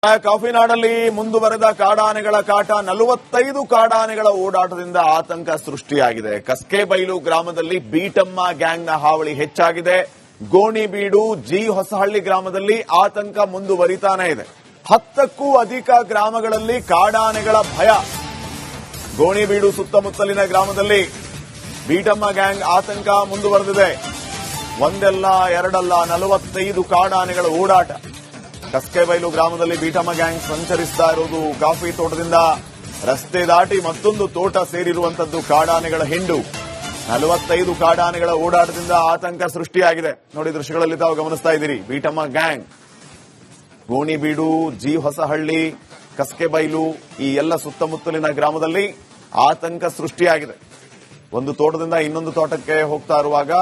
ಕಾಫಿನಾಡಲ್ಲಿ ಮುಂದುವರೆದ ಕಾಡಾನೆಗಳ ಕಾಟ 45 ಕಾಡಾನೆಗಳ ಓಡಾಟದಿಂದ ಆತಂಕ ಸೃಷ್ಟಿಯಾಗಿದೆ. ಕಸ್ಕೆಬೈಲು ಗ್ರಾಮದಲ್ಲಿ ಬೀಟಮ್ಮ ಗ್ಯಾಂಗ್ನ ಹಾವಳಿ ಹೆಚ್ಚಾಗಿದೆ. ಗೋಣಿಬೀಡು ಜಿ ಹೊಸಹಳ್ಳಿ ಗ್ರಾಮದಲ್ಲಿ ಆತಂಕ ಮುಂದುವರಿತಾನೇ ಇದೆ. 10ಕ್ಕೂ ಅಧಿಕ ಗ್ರಾಮಗಳಲ್ಲಿ ಕಾಡಾನೆಗಳ ಭಯ. ಗೋಣಿಬೀಡು ಸುತ್ತಮುತ್ತಲಿನ ಗ್ರಾಮದಲ್ಲಿ ಬೀಟಮ್ಮ ಗ್ಯಾಂಗ್ ಆತಂಕ ಮುಂದುವರೆದಿದೆ. ಒಂದಲ್ಲ ಎರಡಲ್ಲ 45 ಕಾಡಾನೆಗಳ ಓಡಾಟ. ಕಸ್ಕೆಬೈಲು ಗ್ರಾಮದಲ್ಲಿ ಬೀಟಮ್ಮ ಗ್ಯಾಂಗ್ ಸಂಚರಿಸ್ತಾ ಇರುವುದು ಕಾಫಿ ತೋಟದಿಂದ ರಸ್ತೆ ದಾಟಿ ಮತ್ತೊಂದು ತೋಟ ಸೇರಿರುವಂತದ್ದು ಕಾಡಾನೆಗಳ ಹಿಂಡು. 45 ಕಾಡಾನೆಗಳ ಓಡಾಟದಿಂದ ಆತಂಕ ಸೃಷ್ಟಿಯಾಗಿದೆ. ನೋಡಿ, ದೃಶ್ಯಗಳಲ್ಲಿ ತಾವು ಗಮನಿಸ್ತಾ ಇದ್ದೀರಿ. ಬೀಟಮ್ಮ ಗ್ಯಾಂಗ್ ಗೋಣಿಬೀಡು ಜಿ ಹೊಸಹಳ್ಳಿ ಕಸ್ಕೆಬೈಲು ಈ ಎಲ್ಲ ಸುತ್ತಮುತ್ತಲಿನ ಗ್ರಾಮದಲ್ಲಿ ಆತಂಕ ಸೃಷ್ಟಿಯಾಗಿದೆ. ಒಂದು ತೋಟದಿಂದ ಇನ್ನೊಂದು ತೋಟಕ್ಕೆ ಹೋಗ್ತಾ ಇರುವಾಗ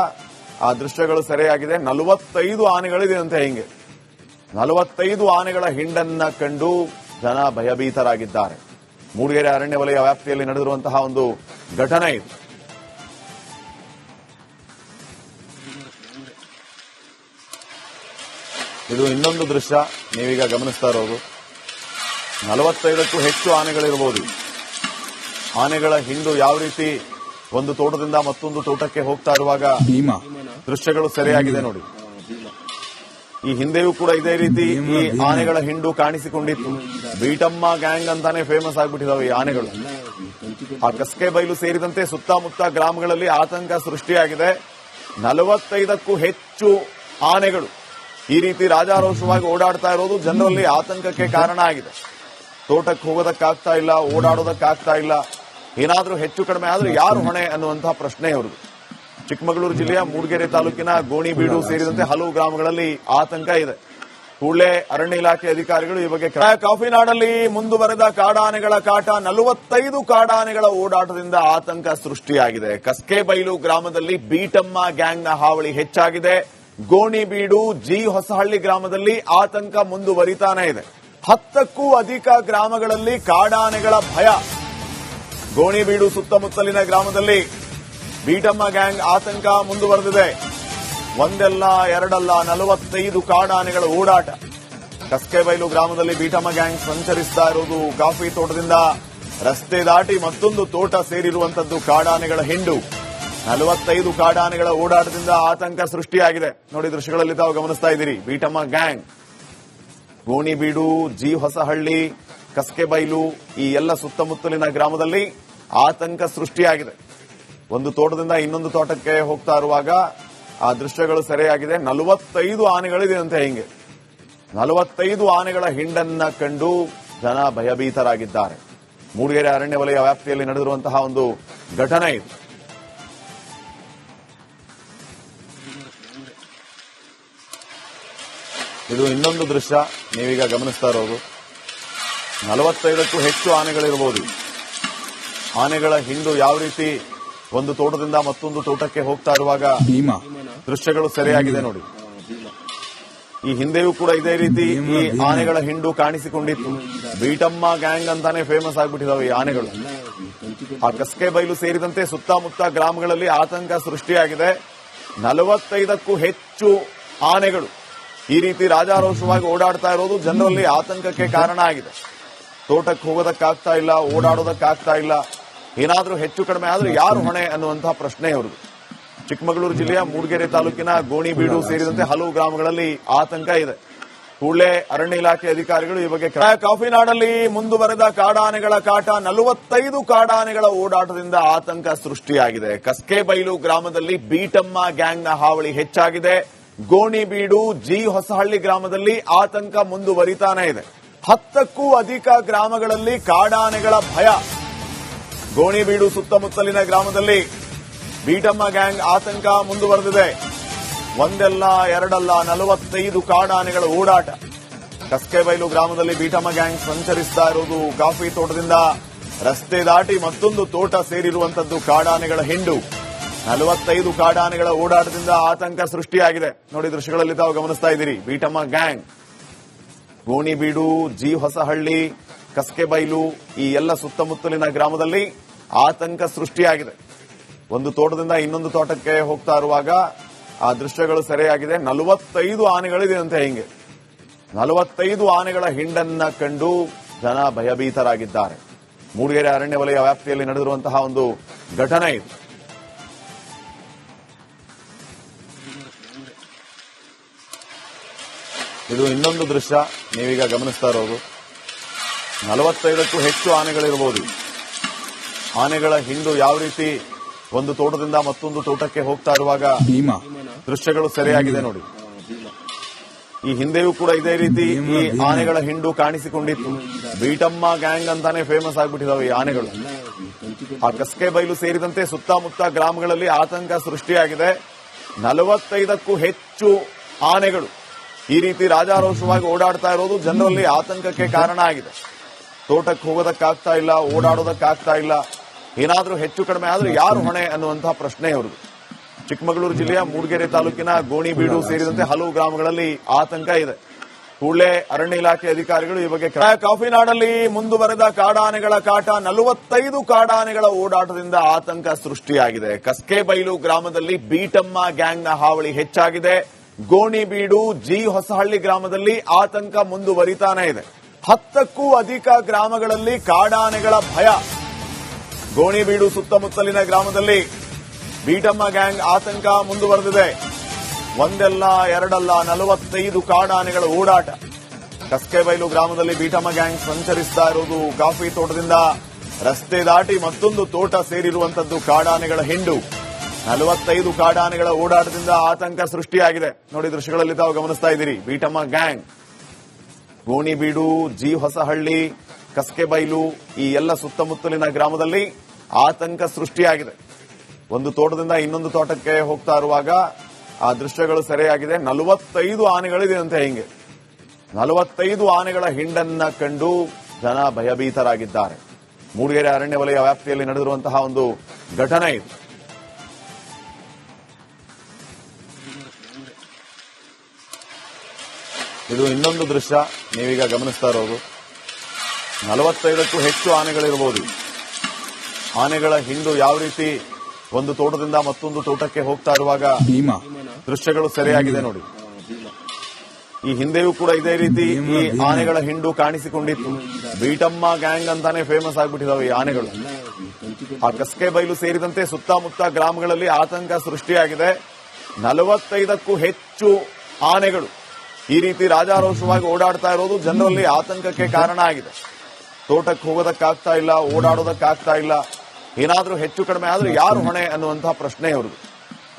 ಆ ದೃಶ್ಯಗಳು ಸೆರೆಯಾಗಿದೆ. 45 ಆನೆಗಳಿದೆ ಅಂತೆ. ಹಿಂಗೆ 45 ಆನೆಗಳ ಹಿಂಡನ್ನ ಕಂಡು ಜನ ಭಯಭೀತರಾಗಿದ್ದಾರೆ. ಮೂಡಿಗೆರೆ ಅರಣ್ಯ ವಲಯ ವ್ಯಾಪ್ತಿಯಲ್ಲಿ ನಡೆದಿರುವಂತಹ ಒಂದು ಘಟನೆ ಇದು. ಇದು ಇನ್ನೊಂದು ದೃಶ್ಯ ನೀವೀಗ ಗಮನಿಸ್ತಾ ಇರೋದು. 45ಕ್ಕೂ ಹೆಚ್ಚು ಆನೆಗಳಿರಬಹುದು. ಆನೆಗಳ ಹಿಂಡು ಯಾವ ರೀತಿ ಒಂದು ತೋಟದಿಂದ ಮತ್ತೊಂದು ತೋಟಕ್ಕೆ ಹೋಗ್ತಾ ಇರುವಾಗ ದೃಶ್ಯಗಳು ಸೆರೆಯಾಗಿದೆ ನೋಡಿ. ಈ ಹಿಂದೆಯೂ ಕೂಡ ಇದೇ ರೀತಿ ಈ ಆನೆಗಳ ಹಿಂಡು ಕಾಣಿಸಿಕೊಂಡಿತ್ತು. ಬೀಟಮ್ಮ ಗ್ಯಾಂಗ್ ಅಂತಾನೆ ಫೇಮಸ್ ಆಗ್ಬಿಟ್ಟಿದಾವೆ ಈ ಆನೆಗಳು. ಆ ಕಸ್ಕೆಬೈಲು ಸೇರಿದಂತೆ ಸುತ್ತಮುತ್ತ ಗ್ರಾಮಗಳಲ್ಲಿ ಆತಂಕ ಸೃಷ್ಟಿಯಾಗಿದೆ. 45ಕ್ಕೂ ಹೆಚ್ಚು ಆನೆಗಳು ಈ ರೀತಿ ರಾಜಾರೋಷವಾಗಿ ಓಡಾಡ್ತಾ ಇರೋದು ಜನರಲ್ಲಿ ಆತಂಕಕ್ಕೆ ಕಾರಣ ಆಗಿದೆ. ತೋಟಕ್ಕೆ ಹೋಗೋದಕ್ಕಾಗ್ತಾ ಇಲ್ಲ, ಓಡಾಡೋದಕ್ಕಾಗ್ತಾ ಇಲ್ಲ. ಏನಾದರೂ ಹೆಚ್ಚು ಕಡಿಮೆ ಆದ್ರೂ ಯಾರು ಹೊಣೆ ಅನ್ನುವಂತಹ ಪ್ರಶ್ನೆ ಅವರದು. ಚಿಕ್ಕಮಗಳೂರು ಜಿಲ್ಲೆಯ ಮೂಡಿಗೆರೆ ತಾಲೂಕಿನ ಗೋಣಿಬೀಡು ಸೇರಿದಂತೆ ಹಲವು ಗ್ರಾಮಗಳಲ್ಲಿ ಆತಂಕ ಇದೆ. ಕೂಡಲೇ ಅರಣ್ಯ ಇಲಾಖೆ ಅಧಿಕಾರಿಗಳು ಈ ಬಗ್ಗೆ ಕಾಫಿನಾಡಲ್ಲಿ ಮುಂದುವರೆದ ಕಾಡಾನೆಗಳ ಕಾಟ 45 ಕಾಡಾನೆಗಳ ಓಡಾಟದಿಂದ ಆತಂಕ ಸೃಷ್ಟಿಯಾಗಿದೆ. ಕಸ್ಕೆಬೈಲು ಗ್ರಾಮದಲ್ಲಿ ಬೀಟಮ್ಮ ಗ್ಯಾಂಗ್ನ ಹಾವಳಿ ಹೆಚ್ಚಾಗಿದೆ. ಗೋಣಿಬೀಡು ಜಿ ಹೊಸಹಳ್ಳಿ ಗ್ರಾಮದಲ್ಲಿ ಆತಂಕ ಮುಂದುವರಿತಾನೇ ಇದೆ. 10ಕ್ಕೂ ಅಧಿಕ ಗ್ರಾಮಗಳಲ್ಲಿ ಕಾಡಾನೆಗಳ ಭಯ. ಗೋಣಿಬೀಡು ಸುತ್ತಮುತ್ತಲಿನ ಗ್ರಾಮದಲ್ಲಿ ಬೀಟಮ್ಮ ಗ್ಯಾಂಗ್ ಆತಂಕ ಮುಂದುವರೆದಿದೆ. ಒಂದಲ್ಲ ಎರಡಲ್ಲ 45 ಕಾಡಾನೆಗಳ ಓಡಾಟ. ಕಸ್ಕೆಬೈಲು ಗ್ರಾಮದಲ್ಲಿ ಬೀಟಮ್ಮ ಗ್ಯಾಂಗ್ ಸಂಚರಿಸ್ತಾ ಇರುವುದು ಕಾಫಿ ತೋಟದಿಂದ ರಸ್ತೆ ದಾಟಿ ಮತ್ತೊಂದು ತೋಟ ಸೇರಿರುವಂತದ್ದು ಕಾಡಾನೆಗಳ ಹಿಂಡು. 45 ಕಾಡಾನೆಗಳ ಓಡಾಟದಿಂದ ಆತಂಕ ಸೃಷ್ಟಿಯಾಗಿದೆ. ನೋಡಿ, ದೃಶ್ಯಗಳಲ್ಲಿ ತಾವು ಗಮನಿಸ್ತಾ ಇದ್ದೀರಿ. ಬೀಟಮ್ಮ ಗ್ಯಾಂಗ್ ಗೋಣಿಬೀಡು ಜಿ ಹೊಸಹಳ್ಳಿ ಕಸ್ಕೆಬೈಲು ಈ ಎಲ್ಲ ಸುತ್ತಮುತ್ತಲಿನ ಗ್ರಾಮದಲ್ಲಿ ಆತಂಕ ಸೃಷ್ಟಿಯಾಗಿದೆ. ಒಂದು ತೋಟದಿಂದ ಇನ್ನೊಂದು ತೋಟಕ್ಕೆ ಹೋಗ್ತಾ ಇರುವಾಗ ಆ ದೃಶ್ಯಗಳು ಸೆರೆಯಾಗಿದೆ. 45 ಆನೆಗಳಿದೆ ಅಂತೆ. ಹಿಂಗೆ 45 ಆನೆಗಳ ಹಿಂಡನ್ನ ಕಂಡು ಜನ ಭಯಭೀತರಾಗಿದ್ದಾರೆ. ಮೂಡಿಗೆರೆ ಅರಣ್ಯ ವಲಯ ವ್ಯಾಪ್ತಿಯಲ್ಲಿ ನಡೆದಿರುವಂತಹ ಒಂದು ಘಟನೆ ಇದು. ಇದು ಇನ್ನೊಂದು ದೃಶ್ಯ ನೀವೀಗ ಗಮನಿಸ್ತಾ ಇರೋದು. 45ಕ್ಕೂ ಹೆಚ್ಚು ಆನೆಗಳಿರಬಹುದು. ಆನೆಗಳ ಹಿಂಡು ಯಾವ ರೀತಿ ಒಂದು ತೋಟದಿಂದ ಮತ್ತೊಂದು ತೋಟಕ್ಕೆ ಹೋಗ್ತಾ ಇರುವಾಗ ದೃಶ್ಯಗಳು ಸೆರೆಯಾಗಿದೆ ನೋಡಿ. ಈ ಹಿಂದೆಯೂ ಕೂಡ ಇದೇ ರೀತಿ ಈ ಆನೆಗಳ ಹಿಂಡು ಕಾಣಿಸಿಕೊಂಡಿತ್ತು. ಬೀಟಮ್ಮ ಗ್ಯಾಂಗ್ ಅಂತಾನೆ ಫೇಮಸ್ ಆಗ್ಬಿಟ್ಟಿದಾವೆ ಈ ಆನೆಗಳು. ಆ ಕಸ್ಕೆಬೈಲು ಸೇರಿದಂತೆ ಸುತ್ತಮುತ್ತ ಗ್ರಾಮಗಳಲ್ಲಿ ಆತಂಕ ಸೃಷ್ಟಿಯಾಗಿದೆ. 45ಕ್ಕೂ ಹೆಚ್ಚು ಆನೆಗಳು ಈ ರೀತಿ ರಾಜಾರೋಷವಾಗಿ ಓಡಾಡ್ತಾ ಇರೋದು ಜನರಲ್ಲಿ ಆತಂಕಕ್ಕೆ ಕಾರಣ ಆಗಿದೆ. ತೋಟಕ್ಕೆ ಹೋಗೋದಕ್ಕಾಗ್ತಾ ಇಲ್ಲ, ಓಡಾಡೋದಕ್ಕಾಗ್ತಾ ಇಲ್ಲ. ಏನಾದರೂ ಹೆಚ್ಚು ಕಡಿಮೆ ಆದ್ರೂ ಯಾರು ಹೊಣೆ ಅನ್ನುವಂತಹ ಪ್ರಶ್ನೆ ಅವರದು. ಚಿಕ್ಕಮಗಳೂರು ಜಿಲ್ಲೆಯ ಮೂಡಿಗೆರೆ ತಾಲೂಕಿನ ಗೋಣಿಬೀಡು ಸೇರಿದಂತೆ ಹಲವು ಗ್ರಾಮಗಳಲ್ಲಿ ಆತಂಕ ಇದೆ. ಕೂಡಲೇ ಅರಣ್ಯ ಇಲಾಖೆ ಅಧಿಕಾರಿಗಳು ಈ ಬಗ್ಗೆ ಕಾಫಿನಾಡಲ್ಲಿ ಮುಂದುವರೆದ ಕಾಡಾನೆಗಳ ಕಾಟ 45 ಕಾಡಾನೆಗಳ ಓಡಾಟದಿಂದ ಆತಂಕ ಸೃಷ್ಟಿಯಾಗಿದೆ. ಕಸ್ಕೆಬೈಲು ಗ್ರಾಮದಲ್ಲಿ ಬೀಟಮ್ಮ ಗ್ಯಾಂಗ್ನ ಹಾವಳಿ ಹೆಚ್ಚಾಗಿದೆ. ಗೋಣಿಬೀಡು ಜಿ ಹೊಸಹಳ್ಳಿ ಗ್ರಾಮದಲ್ಲಿ ಆತಂಕ ಮುಂದುವರಿತಾನೇ ಇದೆ. 10ಕ್ಕೂ ಅಧಿಕ ಗ್ರಾಮಗಳಲ್ಲಿ ಕಾಡಾನೆಗಳ ಭಯ. ಗೋಣಿಬೀಡು ಸುತ್ತಮುತ್ತಲಿನ ಗ್ರಾಮದಲ್ಲಿ ಬೀಟಮ್ಮ ಗ್ಯಾಂಗ್ ಆತಂಕ ಮುಂದುವರೆದಿದೆ. ಒಂದಲ್ಲ ಎರಡಲ್ಲ 45 ಕಾಡಾನೆಗಳ ಓಡಾಟ. ಕಸ್ಕೆಬೈಲು ಗ್ರಾಮದಲ್ಲಿ ಬೀಟಮ್ಮ ಗ್ಯಾಂಗ್ ಸಂಚರಿಸ್ತಾ ಇರುವುದು ಕಾಫಿ ತೋಟದಿಂದ ರಸ್ತೆ ದಾಟಿ ಮತ್ತೊಂದು ತೋಟ ಸೇರಿರುವಂತದ್ದು ಕಾಡಾನೆಗಳ ಹಿಂಡು. 45 ಕಾಡಾನೆಗಳ ಓಡಾಟದಿಂದ ಆತಂಕ ಸೃಷ್ಟಿಯಾಗಿದೆ. ನೋಡಿ, ದೃಶ್ಯಗಳಲ್ಲಿ ತಾವು ಗಮನಿಸ್ತಾ ಇದ್ದೀರಿ. ಬೀಟಮ್ಮ ಗ್ಯಾಂಗ್ ಗೋಣಿಬೀಡು ಜಿ ಹೊಸಹಳ್ಳಿ ಕಸ್ಕೆಬೈಲು ಈ ಎಲ್ಲ ಸುತ್ತಮುತ್ತಲಿನ ಗ್ರಾಮದಲ್ಲಿ ಆತಂಕ ಸೃಷ್ಟಿಯಾಗಿದೆ. ಒಂದು ತೋಟದಿಂದ ಇನ್ನೊಂದು ತೋಟಕ್ಕೆ ಹೋಗ್ತಾ ಇರುವಾಗ ಆ ದೃಶ್ಯಗಳು ಸೆರೆಯಾಗಿದೆ. 45 ಆನೆಗಳಿದೆ ಅಂತೆ. ಹಿಂಗೆ 45 ಆನೆಗಳ ಹಿಂಡನ್ನ ಕಂಡು ಜನ ಭಯಭೀತರಾಗಿದ್ದಾರೆ. ಮೂಡಿಗೆರೆ ಅರಣ್ಯ ವಲಯ ವ್ಯಾಪ್ತಿಯಲ್ಲಿ ನಡೆದಿರುವಂತಹ ಒಂದು ಘಟನೆ ಇದು. ಇದು ಇನ್ನೊಂದು ದೃಶ್ಯ ನೀವೀಗ ಗಮನಿಸ್ತಾ ಇರೋದು. 45ಕ್ಕೂ ಹೆಚ್ಚು ಆನೆಗಳಿರಬಹುದು. ಆನೆಗಳ ಹಿಂಡು ಯಾವ ರೀತಿ ಒಂದು ತೋಟದಿಂದ ಮತ್ತೊಂದು ತೋಟಕ್ಕೆ ಹೋಗ್ತಾ ಇರುವಾಗ ದೃಶ್ಯಗಳು ಸೆರೆಯಾಗಿದೆ ನೋಡಿ. ಈ ಹಿಂದೆಯೂ ಕೂಡ ಇದೇ ರೀತಿ ಈ ಆನೆಗಳ ಹಿಂಡು ಕಾಣಿಸಿಕೊಂಡಿತ್ತು. ಬೀಟಮ್ಮ ಗ್ಯಾಂಗ್ ಅಂತಾನೆ ಫೇಮಸ್ ಆಗ್ಬಿಟ್ಟಿದಾವೆ ಈ ಆನೆಗಳು. ಆ ಕಸ್ಕೆ ಬೈಲು ಸೇರಿದಂತೆ ಸುತ್ತಮುತ್ತ ಗ್ರಾಮಗಳಲ್ಲಿ ಆತಂಕ ಸೃಷ್ಟಿಯಾಗಿದೆ. 45ಕ್ಕೂ ಹೆಚ್ಚು ಆನೆಗಳು ಈ ರೀತಿ ರಾಜಾರೋಷವಾಗಿ ಓಡಾಡ್ತಾ ಇರೋದು ಜನರಲ್ಲಿ ಆತಂಕಕ್ಕೆ ಕಾರಣ ಆಗಿದೆ. ತೋಟಕ್ಕೆ ಹೋಗೋದಕ್ಕಾಗ್ತಾ ಇಲ್ಲ, ಓಡಾಡೋದಕ್ಕಾಗ್ತಾ ಇಲ್ಲ. ಏನಾದರೂ ಹೆಚ್ಚು ಕಡಿಮೆ ಆದ್ರೆ ಯಾರು ಹೊಣೆ ಅನ್ನುವಂತಹ ಪ್ರಶ್ನೆ ಅವರದು. ಚಿಕ್ಕಮಗಳೂರು ಜಿಲ್ಲೆಯ ಮೂಡಿಗೆರೆ ತಾಲೂಕಿನ ಗೋಣಿಬೀಡು ಸೇರಿದಂತೆ ಹಲವು ಗ್ರಾಮಗಳಲ್ಲಿ ಆತಂಕ ಇದೆ. ಕೂಡಲೇ ಅರಣ್ಯ ಇಲಾಖೆ ಅಧಿಕಾರಿಗಳು ಈ ಬಗ್ಗೆ ಕಾಫಿನಾಡಲ್ಲಿ ಮುಂದುವರೆದ ಕಾಡಾನೆಗಳ ಕಾಟ. 45 ಕಾಡಾನೆಗಳ ಓಡಾಟದಿಂದ ಆತಂಕ ಸೃಷ್ಟಿಯಾಗಿದೆ. ಕಸ್ಕೆಬೈಲು ಗ್ರಾಮದಲ್ಲಿ ಬೀಟಮ್ಮ ಗ್ಯಾಂಗ್ನ ಹಾವಳಿ ಹೆಚ್ಚಾಗಿದೆ. ಗೋಣಿಬೀಡು ಜಿ ಹೊಸಹಳ್ಳಿ ಗ್ರಾಮದಲ್ಲಿ ಆತಂಕ ಮುಂದುವರಿತಾನೇ ಇದೆ. 10ಕ್ಕೂ ಅಧಿಕ ಗ್ರಾಮಗಳಲ್ಲಿ ಕಾಡಾನೆಗಳ ಭಯ. ಗೋಣಿಬೀಡು ಸುತ್ತಮುತ್ತಲಿನ ಗ್ರಾಮದಲ್ಲಿ ಬೀಟಮ್ಮ ಗ್ಯಾಂಗ್ ಆತಂಕ ಮುಂದುವರೆದಿದೆ. ಒಂದಲ್ಲ ಎರಡಲ್ಲ 45 ಕಾಡಾನೆಗಳ ಓಡಾಟ. ಕಸ್ಕೆಬೈಲು ಗ್ರಾಮದಲ್ಲಿ ಬೀಟಮ್ಮ ಗ್ಯಾಂಗ್ ಸಂಚರಿಸ್ತಾ ಇರೋದು. ಕಾಫಿ ತೋಟದಿಂದ ರಸ್ತೆ ದಾಟಿ ಮತ್ತೊಂದು ತೋಟ ಸೇರಿರುವಂತದ್ದು ಕಾಡಾನೆಗಳ ಹಿಂಡು. 45 ಕಾಡಾನೆಗಳ ಓಡಾಟದಿಂದ ಆತಂಕ ಸೃಷ್ಟಿಯಾಗಿದೆ. ನೋಡಿ, ದೃಶ್ಯಗಳಲ್ಲಿ ತಾವು ಗಮನಿಸ್ತಾ ಇದ್ದೀರಿ. ಬೀಟಮ್ಮ ಗ್ಯಾಂಗ್ ಗೋಣಿಬೀಡು, ಜಿ ಹೊಸಹಳ್ಳಿ, ಕಸ್ಕೆಬೈಲು ಈ ಎಲ್ಲ ಸುತ್ತಮುತ್ತಲಿನ ಗ್ರಾಮದಲ್ಲಿ ಆತಂಕ ಸೃಷ್ಟಿಯಾಗಿದೆ. ಒಂದು ತೋಟದಿಂದ ಇನ್ನೊಂದು ತೋಟಕ್ಕೆ ಹೋಗ್ತಾ ಇರುವಾಗ ಆ ದೃಶ್ಯಗಳು ಸೆರೆಯಾಗಿದೆ. 45 ಆನೆಗಳಿದೆ ಅಂತೆ. ಹಿಂಗೆ 45 ಆನೆಗಳ ಹಿಂಡನ್ನ ಕಂಡು ಜನ ಭಯಭೀತರಾಗಿದ್ದಾರೆ. ಮೂಡಿಗೆರೆ ಅರಣ್ಯ ವಲಯ ವ್ಯಾಪ್ತಿಯಲ್ಲಿ ನಡೆದಿರುವಂತಹ ಒಂದು ಘಟನೆ ಇದು. ಇದು ಇನ್ನೊಂದು ದೃಶ್ಯ ನೀವೀಗ ಗಮನಿಸ್ತಾ ಇರೋದು. 45ಕ್ಕೂ ಹೆಚ್ಚು ಆನೆಗಳಿರಬಹುದು. ಆನೆಗಳ ಹಿಂಡು ಯಾವ ರೀತಿ ಒಂದು ತೋಟದಿಂದ ಮತ್ತೊಂದು ತೋಟಕ್ಕೆ ಹೋಗ್ತಾ ಇರುವಾಗ ದೃಶ್ಯಗಳು ಸೆರೆಯಾಗಿದೆ ನೋಡಿ. ಈ ಹಿಂದೆಯೂ ಕೂಡ ಇದೇ ರೀತಿ ಈ ಆನೆಗಳ ಹಿಂಡು ಕಾಣಿಸಿಕೊಂಡಿತ್ತು. ಬೀಟಮ್ಮ ಗ್ಯಾಂಗ್ ಅಂತಾನೆ ಫೇಮಸ್ ಆಗ್ಬಿಟ್ಟಿದಾವೆ ಈ ಆನೆಗಳು. ಆ ಕಸ್ಕೆ ಬೈಲು ಸೇರಿದಂತೆ ಸುತ್ತಮುತ್ತ ಗ್ರಾಮಗಳಲ್ಲಿ ಆತಂಕ ಸೃಷ್ಟಿಯಾಗಿದೆ. 45ಕ್ಕೂ ಹೆಚ್ಚು ಆನೆಗಳು ಈ ರೀತಿ ರಾಜಾರೋಷವಾಗಿ ಓಡಾಡ್ತಾ ಇರೋದು ಜನರಲ್ಲಿ ಆತಂಕಕ್ಕೆ ಕಾರಣ ಆಗಿದೆ. ತೋಟಕ್ಕೆ ಹೋಗೋದಕ್ಕಾಗ್ತಾ ಇಲ್ಲ, ಓಡಾಡೋದಕ್ಕಾಗ್ತಾ ಇಲ್ಲ. ಏನಾದರೂ ಹೆಚ್ಚು ಕಡಿಮೆ ಆದ್ರೆ ಯಾರು ಹೊಣೆ ಅನ್ನುವಂತಹ ಪ್ರಶ್ನೆ ಅವರದು.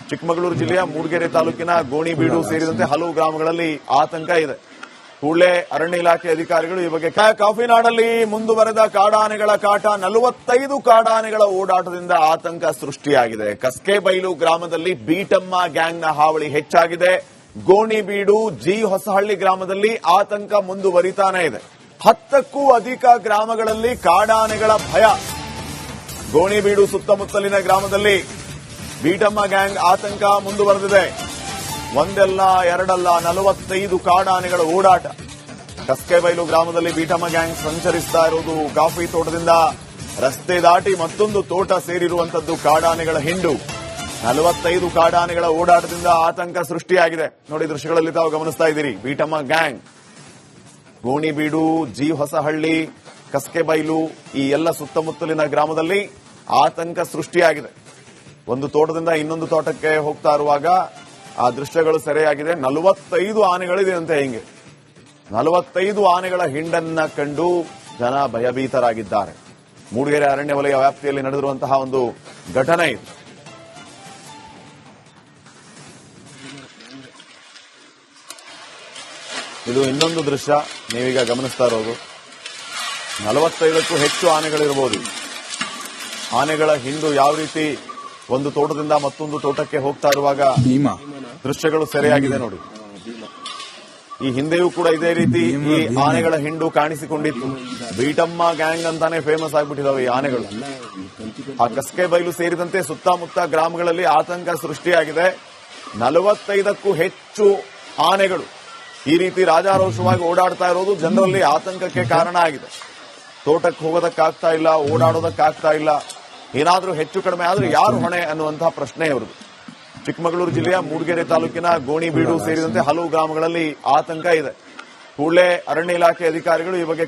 ಚಿಕ್ಕಮಗಳೂರು ಜಿಲ್ಲೆಯ ಮೂಡಿಗೆರೆ ತಾಲೂಕಿನ ಗೋಣಿಬೀಡು ಸೇರಿದಂತೆ ಹಲವು ಗ್ರಾಮಗಳಲ್ಲಿ ಆತಂಕ ಇದೆ. ಕೂಡಲೇ ಅರಣ್ಯ ಇಲಾಖೆ ಅಧಿಕಾರಿಗಳು ಈ ಬಗ್ಗೆ ಕಾಫಿನಾಡಲ್ಲಿ ಮುಂದುವರೆದ ಕಾಡಾನೆಗಳ ಕಾಟ. 45 ಕಾಡಾನೆಗಳ ಓಡಾಟದಿಂದ ಆತಂಕ ಸೃಷ್ಟಿಯಾಗಿದೆ. ಕಸ್ಕೆಬೈಲು ಗ್ರಾಮದಲ್ಲಿ ಬೀಟಮ್ಮ ಗ್ಯಾಂಗ್ನ ಹಾವಳಿ ಹೆಚ್ಚಾಗಿದೆ. ಗೋಣಿಬೀಡು ಜಿ ಹೊಸಹಳ್ಳಿ ಗ್ರಾಮದಲ್ಲಿ ಆತಂಕ ಮುಂದುವರಿತಾನೇ ಇದೆ. 10ಕ್ಕೂ ಅಧಿಕ ಗ್ರಾಮಗಳಲ್ಲಿ ಕಾಡಾನೆಗಳ ಭಯ. ಗೋಣಿಬೀಡು ಸುತ್ತಮುತ್ತಲಿನ ಗ್ರಾಮದಲ್ಲಿ ಬೀಟಮ್ಮ ಗ್ಯಾಂಗ್ ಆತಂಕ ಮುಂದುವರೆದಿದೆ. ಒಂದಲ್ಲ ಎರಡಲ್ಲ 45 ಕಾಡಾನೆಗಳ ಓಡಾಟ. ಕಸ್ಕೆಬೈಲು ಗ್ರಾಮದಲ್ಲಿ ಬೀಟಮ್ಮ ಗ್ಯಾಂಗ್ ಸಂಚರಿಸ್ತಾ ಇರೋದು. ಕಾಫಿ ತೋಟದಿಂದ ರಸ್ತೆ ದಾಟಿ ಮತ್ತೊಂದು ತೋಟ ಸೇರಿರುವಂತದ್ದು ಕಾಡಾನೆಗಳ ಹಿಂಡು. 45 ಕಾಡಾನೆಗಳ ಓಡಾಟದಿಂದ ಆತಂಕ ಸೃಷ್ಟಿಯಾಗಿದೆ. ನೋಡಿ, ದೃಶ್ಯಗಳಲ್ಲಿ ತಾವು ಗಮನಿಸ್ತಾ ಇದ್ದೀರಿ. ಬೀಟಮ್ಮ ಗ್ಯಾಂಗ್ ಗೋಣಿಬೀಡು, ಜಿ ಹೊಸಹಳ್ಳಿ, ಕಸ್ಕೆಬೈಲು ಈ ಎಲ್ಲ ಸುತ್ತಮುತ್ತಲಿನ ಗ್ರಾಮದಲ್ಲಿ ಆತಂಕ ಸೃಷ್ಟಿಯಾಗಿದೆ. ಒಂದು ತೋಟದಿಂದ ಇನ್ನೊಂದು ತೋಟಕ್ಕೆ ಹೋಗ್ತಾ ಇರುವಾಗ ಆ ದೃಶ್ಯಗಳು ಸೆರೆಯಾಗಿದೆ. 45 ಆನೆಗಳಿದೆ ಅಂತೆ. ಹಿಂಗೆ 45 ಆನೆಗಳ ಹಿಂಡನ್ನ ಕಂಡು ಜನ ಭಯಭೀತರಾಗಿದ್ದಾರೆ. ಮೂಡಿಗೆರೆ ಅರಣ್ಯ ವಲಯ ವ್ಯಾಪ್ತಿಯಲ್ಲಿ ನಡೆದಿರುವಂತಹ ಒಂದು ಘಟನೆ ಇದು. ಇದು ಇನ್ನೊಂದು ದೃಶ್ಯ ನೀವೀಗ ಗಮನಿಸ್ತಾ ಇರೋದು. 45ಕ್ಕೂ ಹೆಚ್ಚು ಆನೆಗಳಿರಬಹುದು. ಆನೆಗಳ ಹಿಂಡು ಯಾವ ರೀತಿ ಒಂದು ತೋಟದಿಂದ ಮತ್ತೊಂದು ತೋಟಕ್ಕೆ ಹೋಗ್ತಾ ಇರುವಾಗ ದೃಶ್ಯಗಳು ಸೆರೆಯಾಗಿದೆ ನೋಡಿ. ಈ ಹಿಂದೆಯೂ ಕೂಡ ಇದೇ ರೀತಿ ಈ ಆನೆಗಳ ಹಿಂಡು ಕಾಣಿಸಿಕೊಂಡಿತ್ತು. ಬೀಟಮ್ಮ ಗ್ಯಾಂಗ್ ಅಂತಾನೆ ಫೇಮಸ್ ಆಗ್ಬಿಟ್ಟಿದಾವೆ ಈ ಆನೆಗಳು. ಆ ಕಸ್ಕೆ ಬೈಲು ಸೇರಿದಂತೆ ಸುತ್ತಮುತ್ತ ಗ್ರಾಮಗಳಲ್ಲಿ ಆತಂಕ ಸೃಷ್ಟಿಯಾಗಿದೆ. 45ಕ್ಕೂ ಹೆಚ್ಚು ಆನೆಗಳು ಈ ರೀತಿ ರಾಜಾರೋಷವಾಗಿ ಓಡಾಡ್ತಾ ಇರೋದು ಜನರಲ್ಲಿ ಆತಂಕಕ್ಕೆ ಕಾರಣ ಆಗಿದೆ. ತೋಟಕ್ಕೆ ಹೋಗೋದಕ್ಕಾಗ್ತಾ ಇಲ್ಲ, ಓಡಾಡೋದಕ್ಕಾಗ್ತಾ ಇಲ್ಲ. ಏನಾದರೂ ಹೆಚ್ಚು ಕಡಿಮೆ ಆದ್ರೆ ಯಾರು ಹೊಣೆ ಅನ್ನುವಂತಹ ಪ್ರಶ್ನೆ ಅವರದು. ಚಿಕ್ಕಮಗಳೂರು ಜಿಲ್ಲೆಯ ಮೂಡಿಗೆರೆ ತಾಲೂಕಿನ ಗೋಣಿಬೀಡು ಸೇರಿದಂತೆ ಹಲವು ಗ್ರಾಮಗಳಲ್ಲಿ ಆತಂಕ ಇದೆ. ಕೂಡಲೇ ಅರಣ್ಯ ಇಲಾಖೆ ಅಧಿಕಾರಿಗಳು ಈ ಬಗ್ಗೆ